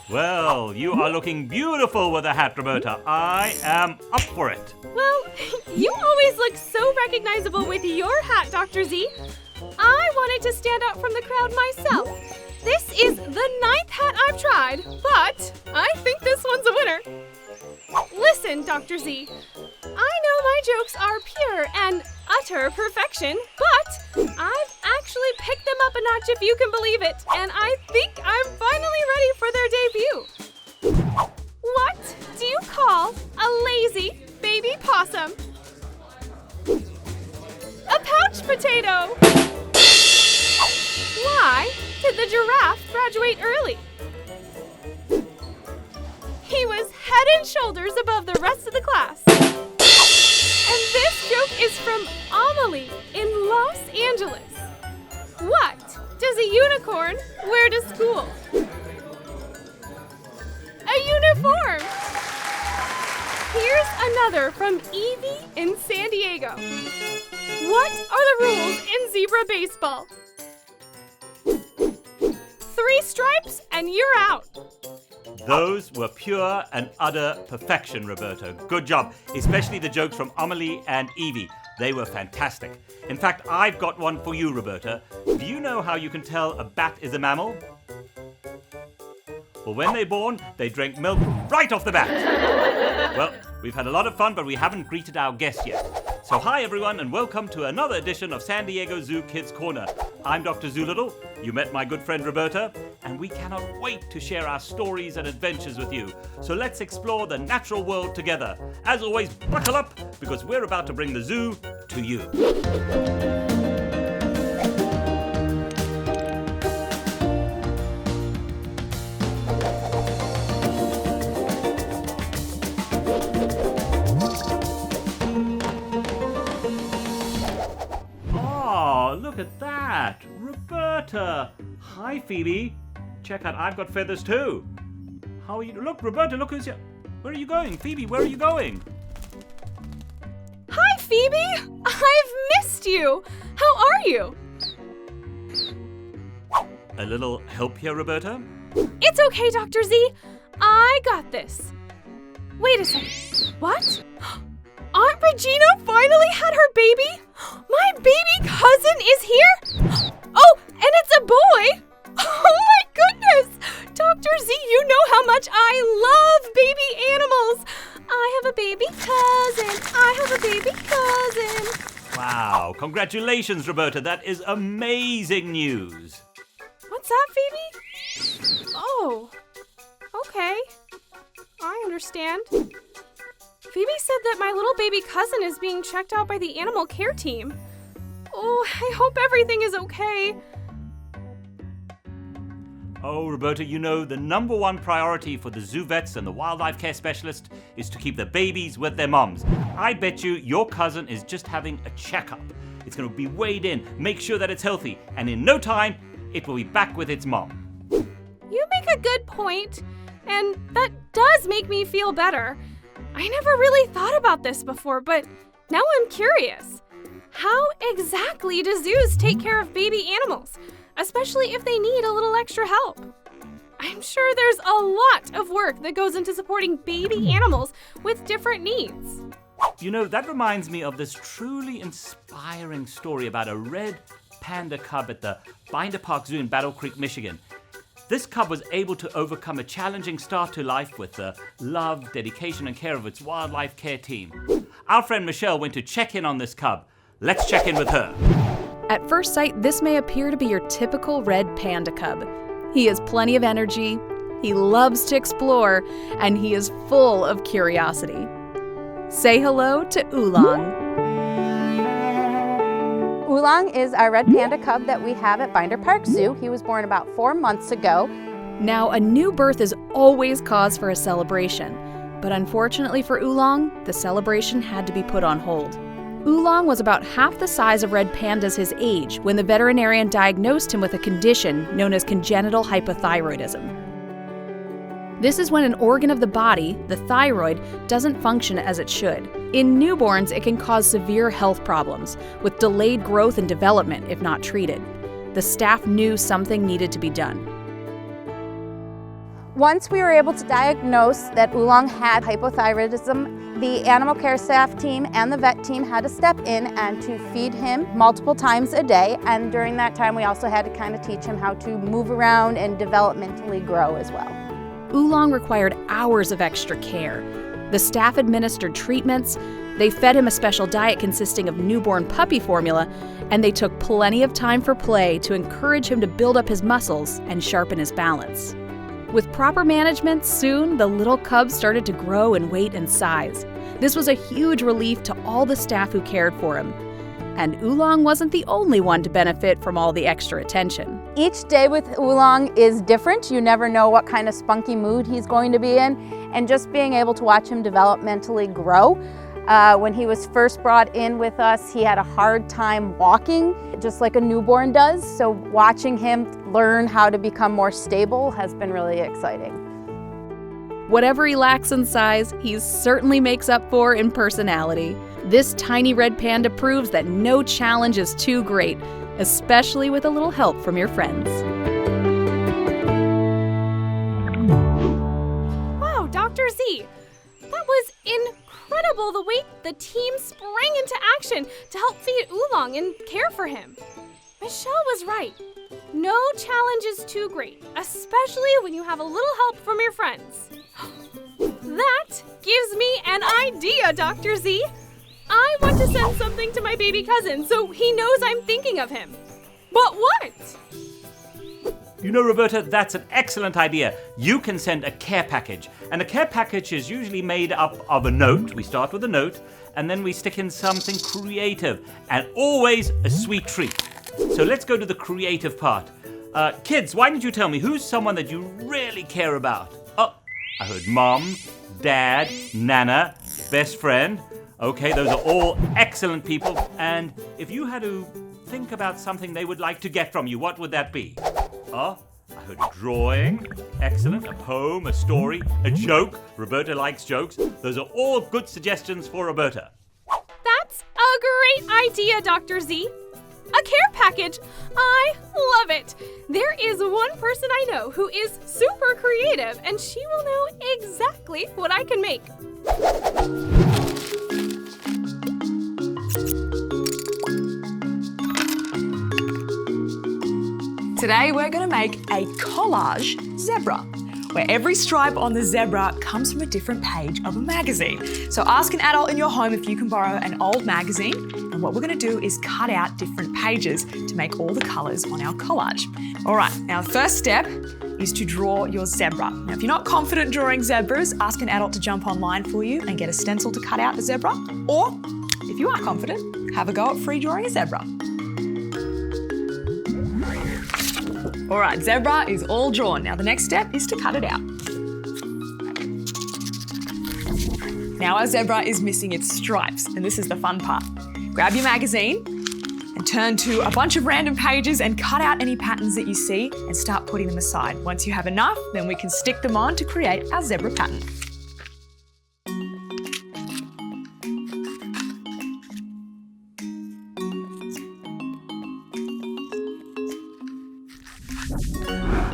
Well, you are looking beautiful with a hat, Roberta. I am up for it. Well, you always look so recognizable with your hat, Dr. Z. I wanted to stand out from the crowd myself. This is the 9th hat I've tried, but I think this one's a winner. Listen, Dr. Z, I know my jokes are pure and utter perfection, but I've actually picked them up a notch if you can believe it, and I think I'm finally ready for their debut. What do you call a lazy baby possum? A pouch potato. Why did the giraffe graduate early? He was head and shoulders above the rest of the class. And this joke is from Amelie in Los Angeles. What does a unicorn wear to school? A uniform. Here's another from Evie in San Diego. What are the rules in zebra baseball? 3 stripes and you're out. Those were pure and utter perfection, Roberta. Good job, especially the jokes from Amelie and Evie. They were fantastic. In fact, I've got one for you, Roberta. Do you know how you can tell a bat is a mammal? Well, when they're born, they drink milk right off the bat. Well, we've had a lot of fun, but we haven't greeted our guests yet. So hi, everyone, and welcome to another edition of San Diego Zoo Kids Corner. I'm Dr. Zoolittle. You met my good friend Roberta, and we cannot wait to share our stories and adventures with you. So let's explore the natural world together. As always, buckle up, because we're about to bring the zoo to you. Look at that! Roberta! Hi, Phoebe. Check out, I've got feathers too. How are you? Look, Roberta, look who's here. Where are you going? Phoebe, where are you going? Hi, Phoebe! I've missed you! How are you? A little help here, Roberta? It's okay, Dr. Z. I got this. Wait a second. What? Aunt Regina finally had her baby? My baby cousin is here? Oh, and it's a boy? Oh my goodness! Dr. Z, you know how much I love baby animals. I have a baby cousin. I have a baby cousin. Wow, congratulations, Roberta. That is amazing news. What's that, Phoebe? Oh, okay. I understand. Phoebe said that my little baby cousin is being checked out by the animal care team. Oh, I hope everything is okay. Oh, Roberta, you know the number one priority for the zoo vets and the wildlife care specialist is to keep the babies with their moms. I bet you your cousin is just having a checkup. It's going to be weighed in, make sure that it's healthy, and in no time, it will be back with its mom. You make a good point, and that does make me feel better. I never really thought about this before, but now I'm curious. How exactly do zoos take care of baby animals, especially if they need a little extra help? I'm sure there's a lot of work that goes into supporting baby animals with different needs. You know, that reminds me of this truly inspiring story about a red panda cub at the Binder Park Zoo in Battle Creek, Michigan. This cub was able to overcome a challenging start to life with the love, dedication, and care of its wildlife care team. Our friend Michelle went to check in on this cub. Let's check in with her. At first sight, this may appear to be your typical red panda cub. He has plenty of energy, he loves to explore, and he is full of curiosity. Say hello to Oolong. Oolong is our red panda cub that we have at Binder Park Zoo. He was born about 4 months ago. Now, a new birth is always cause for a celebration, but unfortunately for Oolong, the celebration had to be put on hold. Oolong was about half the size of red pandas his age when the veterinarian diagnosed him with a condition known as congenital hypothyroidism. This is when an organ of the body, the thyroid, doesn't function as it should. In newborns, it can cause severe health problems, with delayed growth and development if not treated. The staff knew something needed to be done. Once we were able to diagnose that Oolong had hypothyroidism, the animal care staff team and the vet team had to step in and to feed him multiple times a day. And during that time, we also had to kind of teach him how to move around and developmentally grow as well. Oolong required hours of extra care. The staff administered treatments, they fed him a special diet consisting of newborn puppy formula, and they took plenty of time for play to encourage him to build up his muscles and sharpen his balance. With proper management, soon the little cub started to grow in weight and size. This was a huge relief to all the staff who cared for him. And Oolong wasn't the only one to benefit from all the extra attention. Each day with Oolong is different. You never know what kind of spunky mood he's going to be in. And just being able to watch him developmentally grow. When he was first brought in with us, he had a hard time walking, just like a newborn does. So watching him learn how to become more stable has been really exciting. Whatever he lacks in size, he certainly makes up for in personality. This tiny red panda proves that no challenge is too great, especially with a little help from your friends. Wow, Dr. Z, that was incredible the way the team sprang into action to help feed Oolong and care for him. Michelle was right. No challenge is too great, especially when you have a little help from your friends. That gives me an idea, Dr. Z. I want to send something to my baby cousin so he knows I'm thinking of him. But what? You know, Roberta, that's an excellent idea. You can send a care package. And a care package is usually made up of a note. We start with a note, and then we stick in something creative, and always a sweet treat. So let's go to the creative part. Kids, why don't you tell me who's someone that you really care about? Oh, I heard Mom, Dad, Nana, best friend. Okay, those are all excellent people. And if you had to think about something they would like to get from you, what would that be? Oh, I heard a drawing. Excellent. A poem, a story, a joke. Roberta likes jokes. Those are all good suggestions for Roberta. That's a great idea, Dr. Z. A care package. I love it. There is one person I know who is super creative, and she will know exactly what I can make. Today we're going to make a collage zebra, where every stripe on the zebra comes from a different page of a magazine. So ask an adult in your home if you can borrow an old magazine, and what we're going to do is cut out different pages to make all the colours on our collage. All right, now the first step is to draw your zebra. Now if you're not confident drawing zebras, ask an adult to jump online for you and get a stencil to cut out a zebra, or if you are confident, have a go at free drawing a zebra. All right, zebra is all drawn. Now the next step is to cut it out. Now our zebra is missing its stripes, and this is the fun part. Grab your magazine and turn to a bunch of random pages and cut out any patterns that you see and start putting them aside. Once you have enough, then we can stick them on to create our zebra pattern.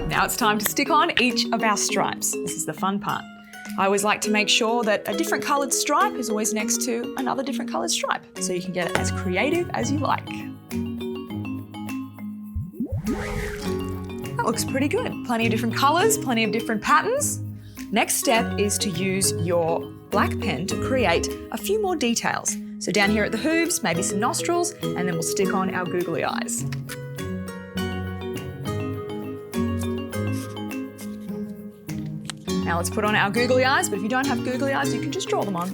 Now it's time to stick on each of our stripes. This is the fun part. I always like to make sure that a different coloured stripe is always next to another different coloured stripe, so you can get it as creative as you like. That looks pretty good. Plenty of different colours, plenty of different patterns. Next step is to use your black pen to create a few more details. So down here at the hooves, maybe some nostrils, and then we'll stick on our googly eyes. Now let's put on our googly eyes, but if you don't have googly eyes, you can just draw them on.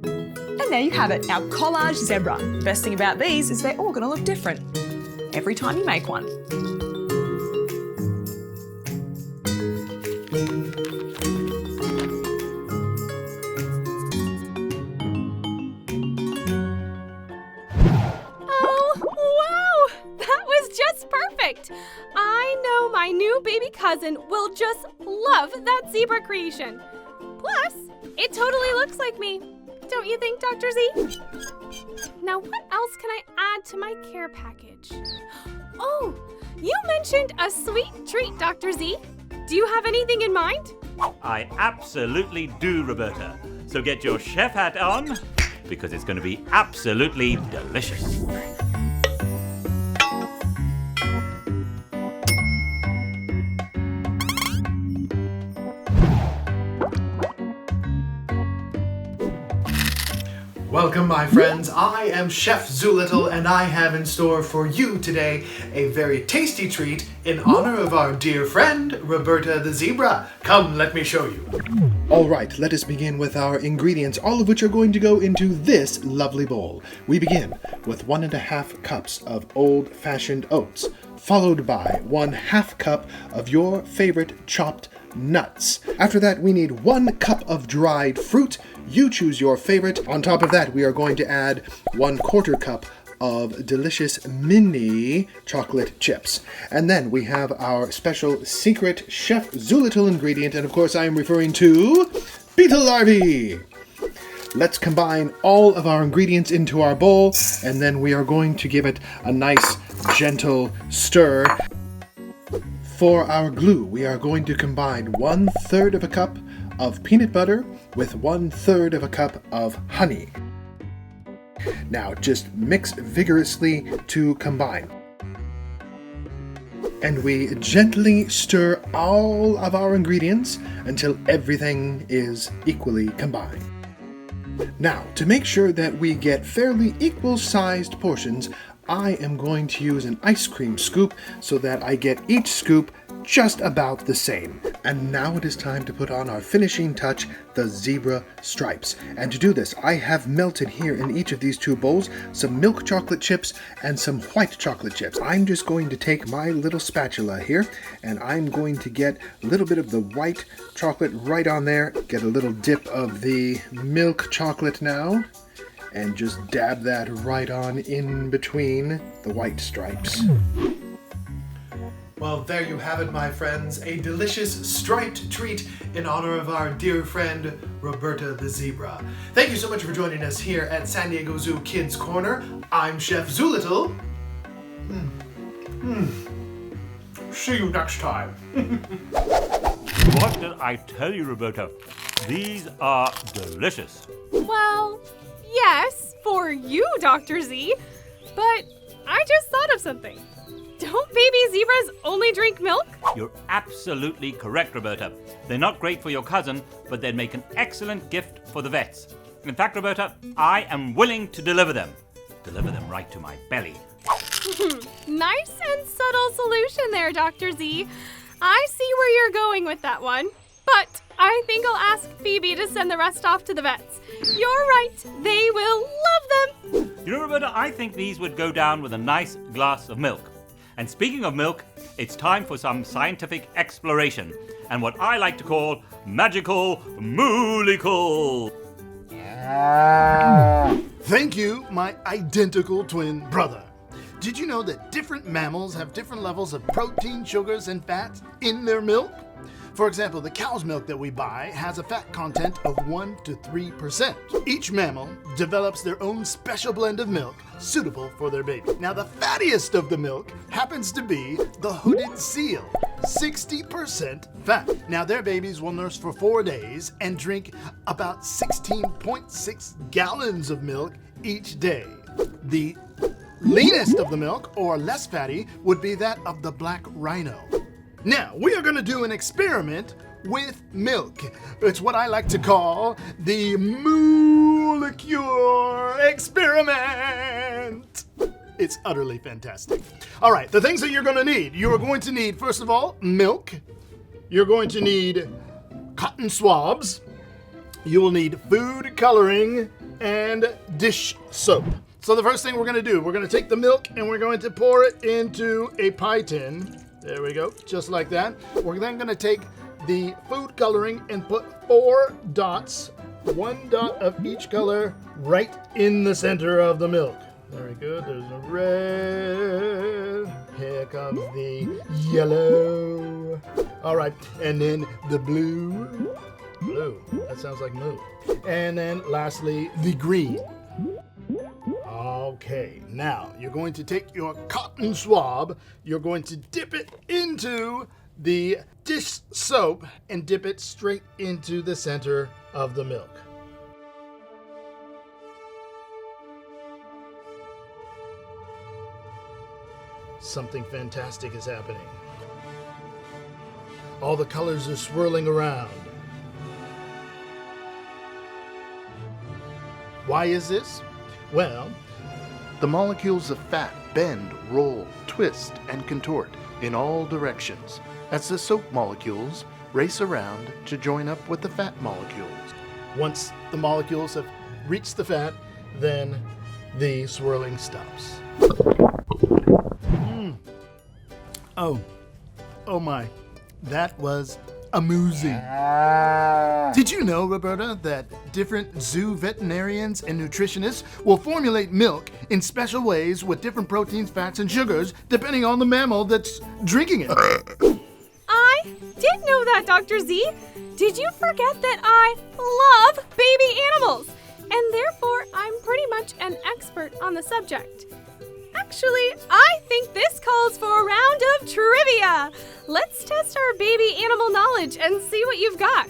And there you have it, our collage zebra. The best thing about these is they're all going to look different every time you make one. I know my new baby cousin will just love that zebra creation. Plus, it totally looks like me. Don't you think, Dr. Z? Now what else can I add to my care package? Oh, you mentioned a sweet treat, Dr. Z. Do you have anything in mind? I absolutely do, Roberta. So get your chef hat on, because it's going to be absolutely delicious. Welcome, my friends. I am Chef Zoolittle, and I have in store for you today a very tasty treat in honor of our dear friend, Roberta the zebra. Come, let me show you. All right, let us begin with our ingredients, all of which are going to go into this lovely bowl. We begin with 1½ cups of old-fashioned oats, followed by 1/2 cup of your favorite chopped nuts. After that, we need 1 cup of dried fruit. You choose your favorite. On top of that, we are going to add 1/4 cup of delicious mini chocolate chips. And then we have our special secret Chef Zoolittle ingredient, and of course I am referring to beetle larvae. Let's combine all of our ingredients into our bowl, and then we are going to give it a nice gentle stir. For our glue, we are going to combine 1/3 of a cup of peanut butter with 1/3 of a cup of honey. Now just mix vigorously to combine. And we gently stir all of our ingredients until everything is equally combined. Now, to make sure that we get fairly equal-sized portions, I am going to use an ice cream scoop so that I get each scoop just about the same. And now it is time to put on our finishing touch, the zebra stripes. And to do this, I have melted here in each of these 2 bowls some milk chocolate chips and some white chocolate chips. I'm just going to take my little spatula here, and I'm going to get a little bit of the white chocolate right on there, get a little dip of the milk chocolate now, and just dab that right on in between the white stripes. Well, there you have it, my friends. A delicious striped treat in honor of our dear friend, Roberta the zebra. Thank you so much for joining us here at San Diego Zoo Kids Corner. I'm Chef Zoolittle. See you next time. What did I tell you, Roberta? These are delicious. Well, yes, for you, Dr. Z. But I just thought of something. Don't baby zebras only drink milk? You're absolutely correct, Roberta. They're not great for your cousin, but they'd make an excellent gift for the vets. In fact, Roberta, I am willing to deliver them. Deliver them right to my belly. Nice and subtle solution there, Dr. Z. I see where you're going with that one. But I think I'll ask Phoebe to send the rest off to the vets. You're right, they will love them. You know, Roberta, I think these would go down with a nice glass of milk. And speaking of milk, it's time for some scientific exploration and what I like to call magical moolecule. Thank you, my identical twin brother. Did you know that different mammals have different levels of protein, sugars, and fats in their milk? For example, the cow's milk that we buy has a fat content of 1 to 3%. Each mammal develops their own special blend of milk suitable for their baby. Now, the fattiest of the milk happens to be the hooded seal, 60% fat. Now, their babies will nurse for 4 days and drink about 16.6 gallons of milk each day. The leanest of the milk, or less fatty, would be that of the black rhino. Now, we are going to do an experiment with milk. It's what I like to call the moolecule experiment. It's utterly fantastic. All right, the things that you're going to need. You are going to need, first of all, milk. You're going to need cotton swabs. You will need food coloring and dish soap. So the first thing we're going to do, we're going to take the milk and we're going to pour it into a pie tin. There we go, just like that. We're then going to take the food coloring and put 4 dots, 1 dot of each color, right in the center of the milk. Very good, there's a red. Here comes the yellow. All right, and then the blue. Blue, that sounds like moo. And then lastly, the green. Okay, now you're going to take your cotton swab, you're going to dip it into the dish soap and dip it straight into the center of the milk. Something fantastic is happening. All the colors are swirling around. Why is this? Well, the molecules of fat bend, roll, twist, and contort in all directions as the soap molecules race around to join up with the fat molecules. Once the molecules have reached the fat, then the swirling stops. Oh my, that was amazing. Did you know, Roberta, that different zoo veterinarians and nutritionists will formulate milk in special ways with different proteins, fats, and sugars depending on the mammal that's drinking it? I did know that, Dr. Z. Did you forget that I love baby animals? And therefore, I'm pretty much an expert on the subject. Actually, I think this calls for a round of trivia. Let's test our baby animal knowledge and see what you've got.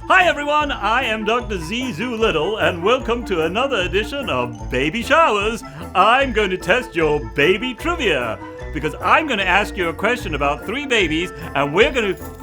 Hi everyone, I am Dr. Z Zoolittle, and welcome to another edition of Baby Showers. I'm going to test your baby trivia, because I'm going to ask you a question about 3 babies, and we're going to...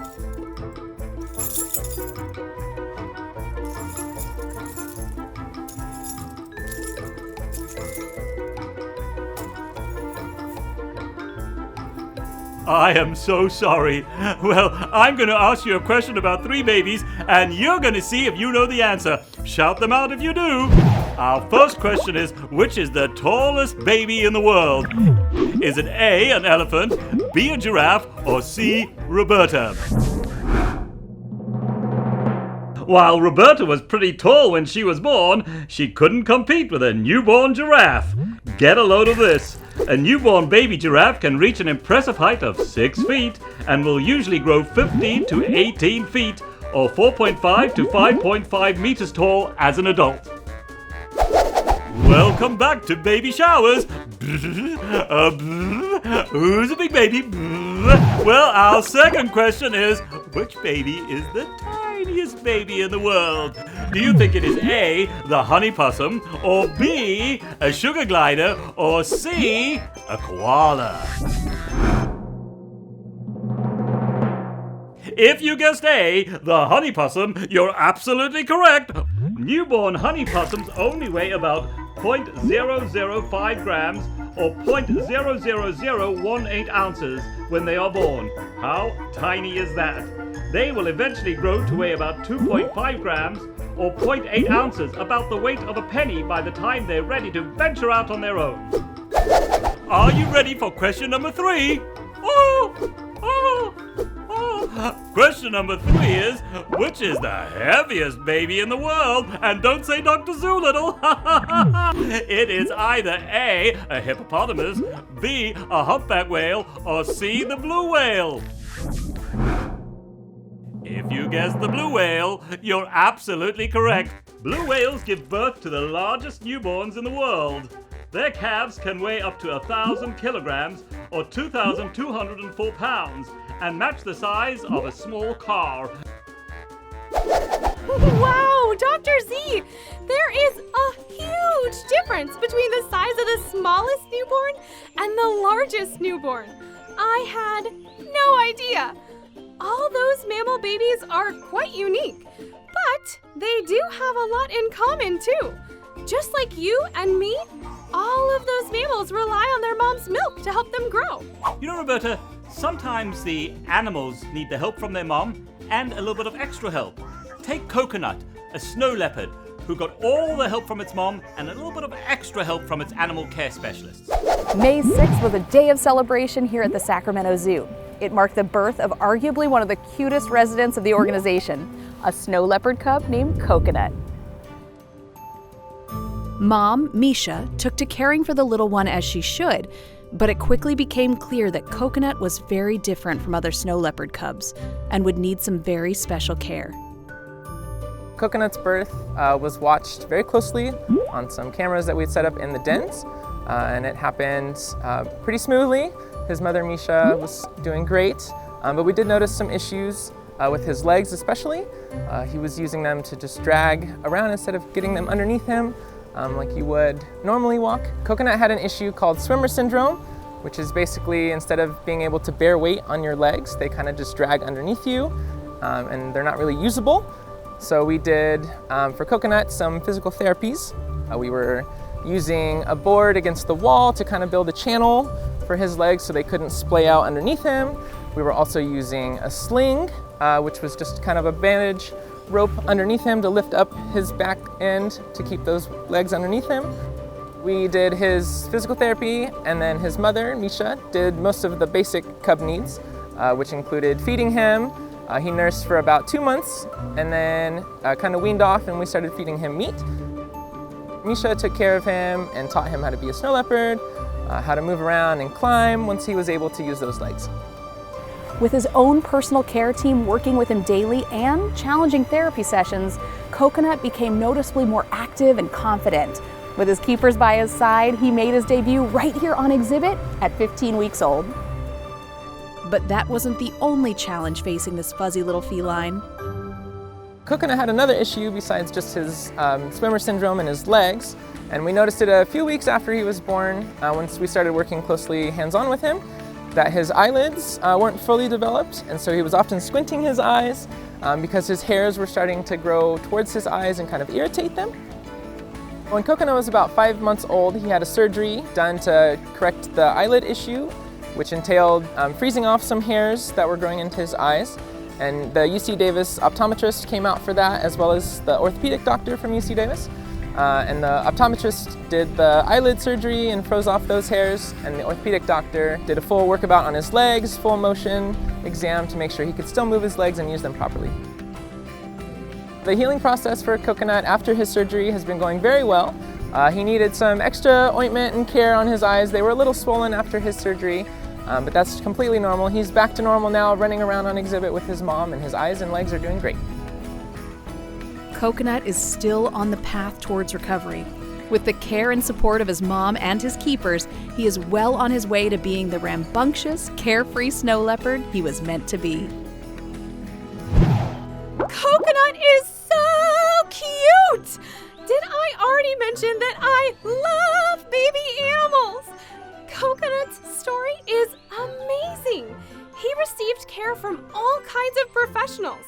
I am so sorry. Well, I'm going to ask you a question about 3 babies, and you're going to see if you know the answer. Shout them out if you do. Our first question is, which is the tallest baby in the world? Is it A, an elephant, B, a giraffe, or C, Roberta? While Roberta was pretty tall when she was born, she couldn't compete with a newborn giraffe. Get a load of this. A newborn baby giraffe can reach an impressive height of 6 feet and will usually grow 15 to 18 feet or 4.5 to 5.5 meters tall as an adult. Welcome back to Baby Showers. Who's a big baby? Well, our second question is, which baby is the tiniest baby in the world? Do you think it is A, the honey possum, or B, a sugar glider, or C, a koala? If you guessed A, the honey possum, you're absolutely correct. Newborn honey possums only weigh about 0.005 grams or 0.00018 ounces when they are born. How tiny is that? They will eventually grow to weigh about 2.5 grams or 0.8 ounces, about the weight of a penny, by the time they're ready to venture out on their own. Are you ready for question number 3? Question number 3 is, which is the heaviest baby in the world? And don't say Dr. Zoolittle. It is either A, a hippopotamus, B, a humpback whale, or C, the blue whale. If you guessed the blue whale, you're absolutely correct. Blue whales give birth to the largest newborns in the world. Their calves can weigh up to 1,000 kilograms or 2,204 pounds and match the size of a small car. Wow, Dr. Z! There is a huge difference between the size of the smallest newborn and the largest newborn. I had no idea. All those mammal babies are quite unique, but they do have a lot in common too. Just like you and me, all of those mammals rely on their mom's milk to help them grow. You know, Roberta, sometimes the animals need the help from their mom and a little bit of extra help. Take Coconut, a snow leopard, who got all the help from its mom and a little bit of extra help from its animal care specialists. May 6th was a day of celebration here at the Sacramento Zoo. It marked the birth of arguably one of the cutest residents of the organization, a snow leopard cub named Coconut. Mom, Misha, took to caring for the little one as she should, but it quickly became clear that Coconut was very different from other snow leopard cubs and would need some very special care. Coconut's birth was watched very closely on some cameras that we'd set up in the dens, and it happened pretty smoothly. His mother, Misha, was doing great, but we did notice some issues with his legs especially. He was using them to just drag around instead of getting them underneath him like you would normally walk. Coconut had an issue called swimmer syndrome, which is basically instead of being able to bear weight on your legs, they kind of just drag underneath you, and they're not really usable. So we did, for Coconut, some physical therapies. We were using a board against the wall to kind of build a channel for his legs so they couldn't splay out underneath him. We were also using a sling, which was just kind of a bandage rope underneath him to lift up his back end to keep those legs underneath him. We did his physical therapy, and then his mother, Misha, did most of the basic cub needs, which included feeding him. He nursed for about 2 months and then kind of weaned off, and we started feeding him meat. Misha took care of him and taught him how to be a snow leopard, how to move around and climb once he was able to use those legs. With his own personal care team working with him daily and challenging therapy sessions, Coconut became noticeably more active and confident. With his keepers by his side, he made his debut right here on exhibit at 15 weeks old. But that wasn't the only challenge facing this fuzzy little feline. Coconut had another issue besides just his swimmer syndrome in his legs, and we noticed it a few weeks after he was born, once we started working closely hands-on with him, that his eyelids weren't fully developed, and so he was often squinting his eyes because his hairs were starting to grow towards his eyes and kind of irritate them. When Coconut was about 5 months old, he had a surgery done to correct the eyelid issue, which entailed freezing off some hairs that were growing into his eyes. And the UC Davis optometrist came out for that, as well as the orthopedic doctor from UC Davis. And the optometrist did the eyelid surgery and froze off those hairs, and the orthopedic doctor did a full workabout on his legs, full motion exam to make sure he could still move his legs and use them properly. The healing process for Coconut after his surgery has been going very well. He needed some extra ointment and care on his eyes. They were a little swollen after his surgery, but that's completely normal. He's back to normal now, running around on exhibit with his mom, and his eyes and legs are doing great. Coconut is still on the path towards recovery. With the care and support of his mom and his keepers, he is well on his way to being the rambunctious, carefree snow leopard he was meant to be. Coconut is so cute! Did I already mention that I love baby animals? Coconut's story is amazing. He received care from all kinds of professionals.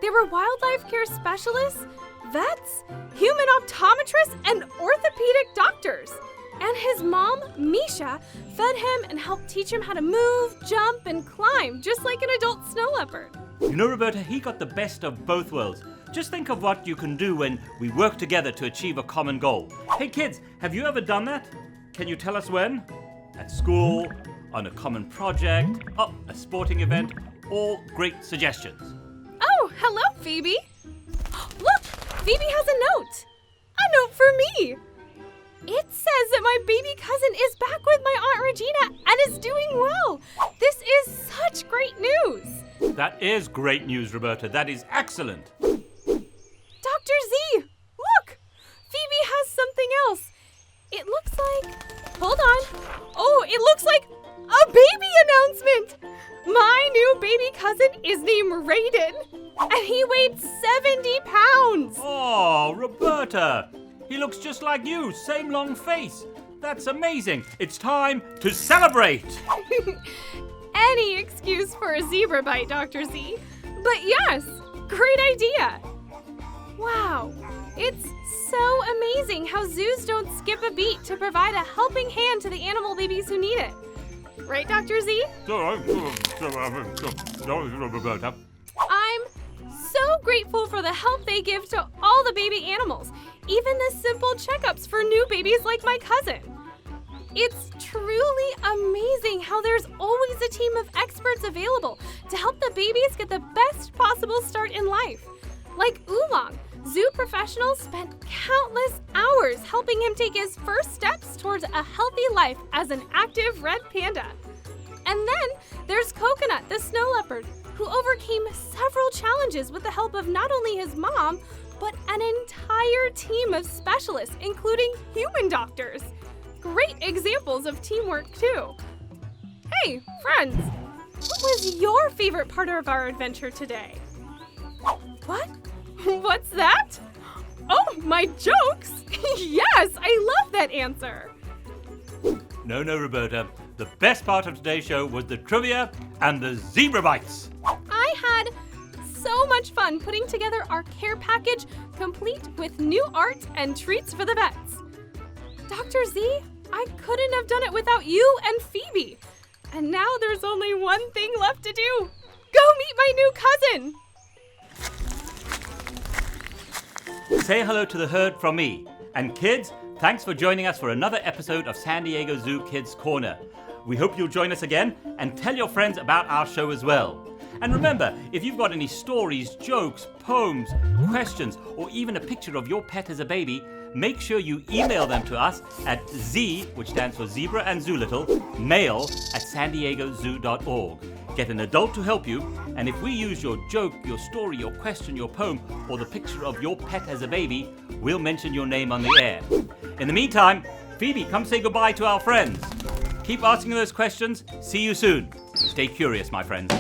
There were wildlife care specialists, vets, human optometrists, and orthopedic doctors. And his mom, Misha, fed him and helped teach him how to move, jump, and climb, just like an adult snow leopard. You know, Roberta, he got the best of both worlds. Just think of what you can do when we work together to achieve a common goal. Hey kids, have you ever done that? Can you tell us when? At school, on a common project, a sporting event, all great suggestions. Oh, hello, Phoebe. Look, Phoebe has a note. A note for me. It says that my baby cousin is back with my Aunt Regina and is doing well. This is such great news. That is great news, Roberta. That is excellent. Dr. Z, look! Phoebe has something else. It looks like... Hold on. Oh, it looks like a baby announcement. My new baby cousin is named Raiden, and he weighed 70 pounds. Oh, Roberta. He looks just like you, same long face. That's amazing. It's time to celebrate. Any excuse for a zebra bite, Dr. Z. But yes, great idea. Wow, it's so amazing how zoos don't skip a beat to provide a helping hand to the animal babies who need it. Right, Dr. Z? Roberta. I'm so grateful for the help they give to all the baby animals, even the simple checkups for new babies like my cousin. It's truly amazing how there's always a team of experts available to help the babies get the best possible start in life. Like Oolong, zoo professionals spent countless hours helping him take his first steps towards a healthy life as an active red panda. And then there's Coconut, the snow leopard, who overcame several challenges with the help of not only his mom, but an entire team of specialists, including human doctors. Great examples of teamwork, too. Hey, friends, what was your favorite part of our adventure today? What? What's that? Oh, my jokes? Yes, I love that answer. No, Roberta. The best part of today's show was the trivia and the zebra bites. I had so much fun putting together our care package, complete with new art and treats for the vets. Dr. Z, I couldn't have done it without you and Phoebe. And now there's only one thing left to do. Go meet my new cousin. Say hello to the herd from me. And kids, thanks for joining us for another episode of San Diego Zoo Kids Corner. We hope you'll join us again and tell your friends about our show as well. And remember, if you've got any stories, jokes, poems, questions, or even a picture of your pet as a baby, make sure you email them to us at Z, which stands for Zebra and Zoolittle, mail@sandiegozoo.org. Get an adult to help you, and if we use your joke, your story, your question, your poem, or the picture of your pet as a baby, we'll mention your name on the air. In the meantime, Phoebe, come say goodbye to our friends. Keep asking those questions. See you soon. Stay curious, my friends.